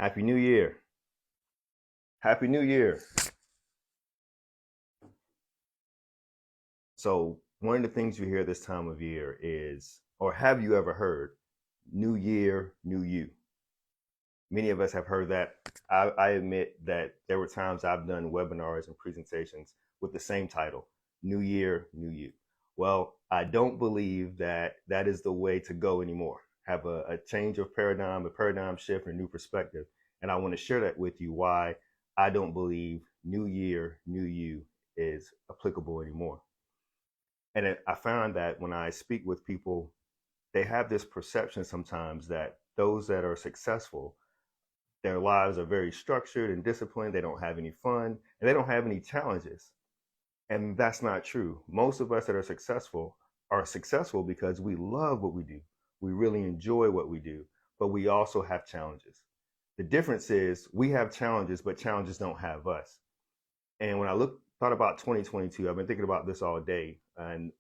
Happy New Year. Happy New Year. So, one of the things you hear this time of year is, or have you ever heard, New Year, New You? Many of us have heard that. I admit that there were times I've done webinars and presentations with the same title, New Year, New You. Well, I don't believe that that is the way to go anymore. Have a change of paradigm, a paradigm shift, and a new perspective. And I want to share that with you why I don't believe New Year, New You is applicable anymore. And I found that when I speak with people, they have this perception sometimes that those that are successful, their lives are very structured and disciplined. They don't have any fun and they don't have any challenges. And that's not true. Most of us that are successful because we love what we do. We really enjoy what we do, but we also have challenges. The difference is we have challenges, but challenges don't have us. And when I thought about 2022, I've been thinking about this all day, and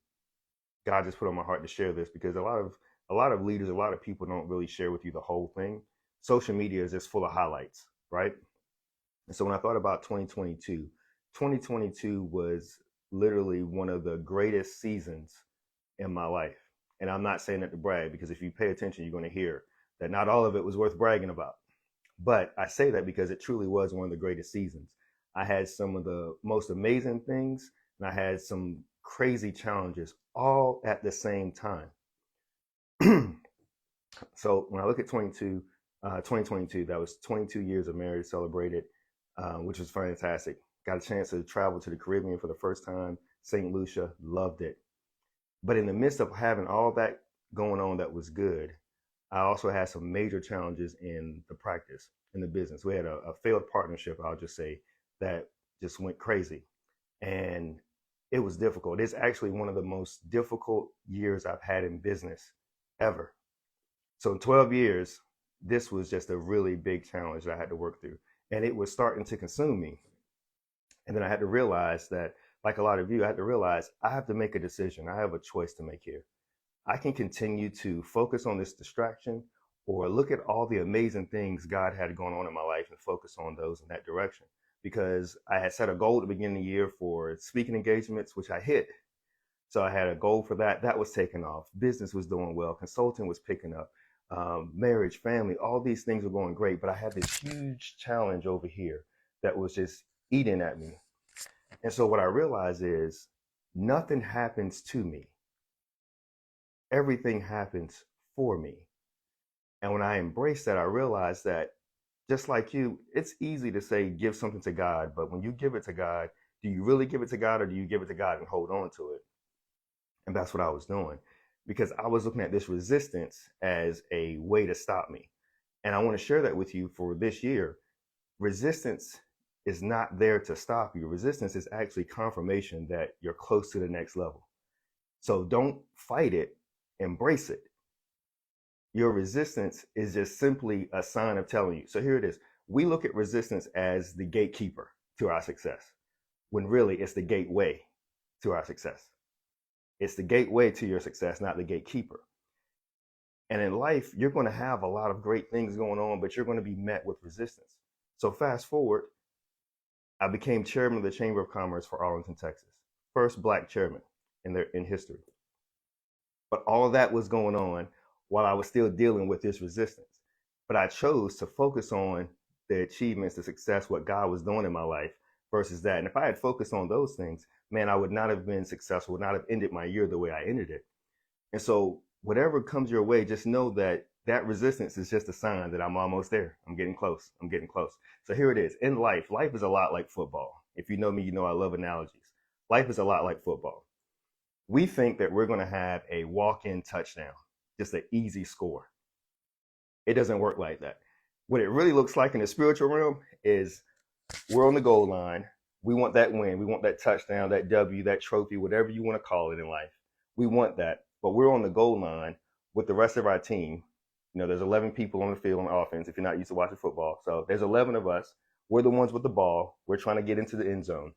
God just put on my heart to share this because a lot of leaders, a lot of people don't really share with you the whole thing. Social media is just full of highlights, right? And so when I thought about 2022, 2022 was literally one of the greatest seasons in my life. And I'm not saying that to brag because if you pay attention, you're going to hear that not all of it was worth bragging about. But I say that because it truly was one of the greatest seasons. I had some of the most amazing things and I had some crazy challenges all at the same time. So when I look at 2022, that was 22 years of marriage celebrated, which was fantastic. Got a chance to travel to the Caribbean for the first time, St. Lucia, loved it. But in the midst of having all that going on that was good, I also had some major challenges in the practice, in the business. We had a failed partnership, I'll just say, that just went crazy. And it was difficult. It's actually one of the most difficult years I've had in business ever. So in 12 years, this was just a really big challenge that I had to work through. And it was starting to consume me. And then I had to realize that, like a lot of you, I had to realize I have to make a decision. I have a choice to make here. I can continue to focus on this distraction or look at all the amazing things God had going on in my life and focus on those in that direction. Because I had set a goal at the beginning of the year for speaking engagements, which I hit. So I had a goal for that. That was taking off. Business was doing well. Consulting was picking up. Marriage, family, all these things were going great. But I had this huge challenge over here that was just eating at me. And so what I realized is nothing happens to me. Everything happens for me. And when I embraced that, I realized that just like you, it's easy to say give something to God, but when you give it to God, do you really give it to God or do you give it to God and hold on to it? And that's what I was doing because I was looking at this resistance as a way to stop me. And I want to share that with you for this year. Resistance is not there to stop you. Resistance is actually confirmation that you're close to the next level. So don't fight it, embrace it. Your resistance is just simply a sign of telling you. So here it is. We look at resistance as the gatekeeper to our success, when really it's the gateway to our success. It's the gateway to your success, not the gatekeeper. And in life, you're going to have a lot of great things going on, but you're going to be met with resistance. So fast forward, I became chairman of the Chamber of Commerce for Arlington, Texas. First black chairman in history. But all of that was going on while I was still dealing with this resistance. But I chose to focus on the achievements, the success, what God was doing in my life versus that. And if I had focused on those things, man, I would not have been successful, would not have ended my year the way I ended it. And so whatever comes your way, just know that that resistance is just a sign that I'm almost there. I'm getting close. I'm getting close. So here it is. In life, life is a lot like football. If you know me, you know I love analogies. Life is a lot like football. We think that we're going to have a walk-in touchdown, just an easy score. It doesn't work like that. What it really looks like in the spiritual realm is we're on the goal line. We want that win. We want that touchdown, that W, that trophy, whatever you want to call it in life. We want that. But we're on the goal line with the rest of our team. You know, there's 11 people on the field on offense if you're not used to watching football. So there's 11 of us. We're the ones with the ball. We're trying to get into the end zone.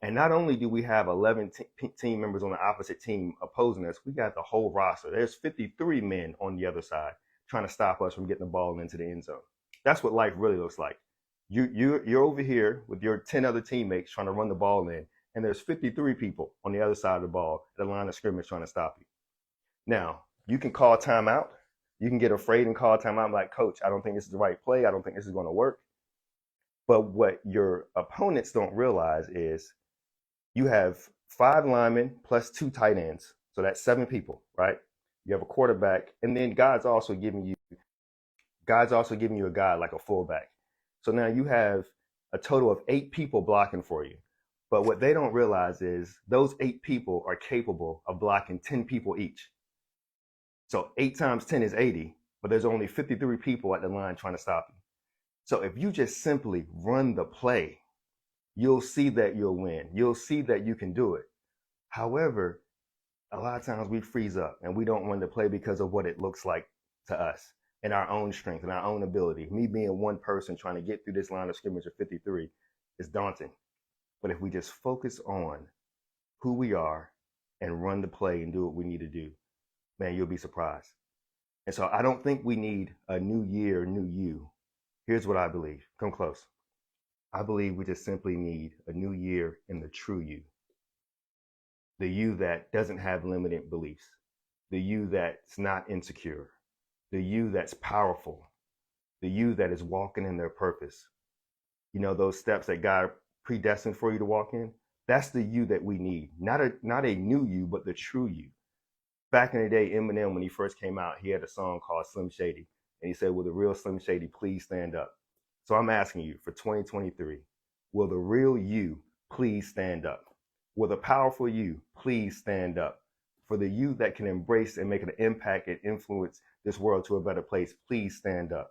And not only do we have 11 team members on the opposite team opposing us, we got the whole roster. There's 53 men on the other side trying to stop us from getting the ball into the end zone. That's what life really looks like. You're over here with your 10 other teammates trying to run the ball in, and there's 53 people on the other side of the ball at the line of scrimmage trying to stop you. Now, you can call timeout. You can get afraid and call timeout. I'm like, coach, I don't think this is the right play. I don't think this is going to work. But what your opponents don't realize is you have 5 linemen plus 2 tight ends. So that's 7 people, right? You have a quarterback, and then God's also giving you a guy like a fullback. So now you have a total of 8 people blocking for you. But what they don't realize is those 8 people are capable of blocking 10 people each. So 8 times 10 is 80, but there's only 53 people at the line trying to stop you. So if you just simply run the play, you'll see that you'll win. You'll see that you can do it. However, a lot of times we freeze up and we don't run the play because of what it looks like to us and our own strength and our own ability. Me being one person trying to get through this line of scrimmage of 53 is daunting. But if we just focus on who we are and run the play and do what we need to do, man, you'll be surprised. And so I don't think we need a new year, new you. Here's what I believe. Come close. I believe we just simply need a new year in the true you. The you that doesn't have limited beliefs. The you that's not insecure. The you that's powerful. The you that is walking in their purpose. You know, those steps that God predestined for you to walk in? That's the you that we need. Not a new you, but the true you. Back in the day, Eminem, when he first came out, he had a song called Slim Shady. And he said, will the real Slim Shady please stand up? So I'm asking you for 2023, will the real you please stand up? Will the powerful you please stand up? For the you that can embrace and make an impact and influence this world to a better place, please stand up.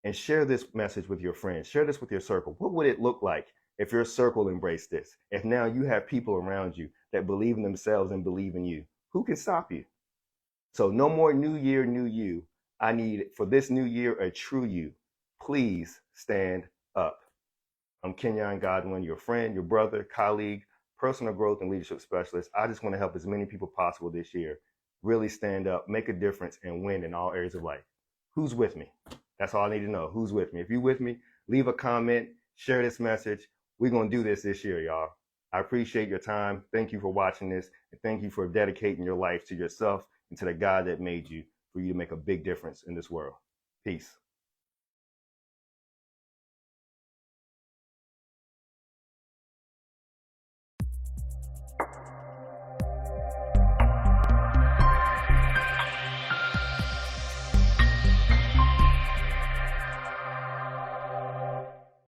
And share this message with your friends. Share this with your circle. What would it look like if your circle embraced this? If now you have people around you that believe in themselves and believe in you, who can stop you? So no more new year, new you. I need for this new year a true you. Please stand up. I'm Kenyon Godwin, your friend, your brother, colleague, personal growth and leadership specialist. I just want to help as many people possible this year really stand up, make a difference, and win in all areas of life. Who's with me? That's all I need to know. Who's with me? If you're with me, leave a comment, share this message. We're going to do this year, y'all. I appreciate your time. Thank you for watching this, and thank you for dedicating your life to yourself and to the God that made you for you to make a big difference in this world. Peace.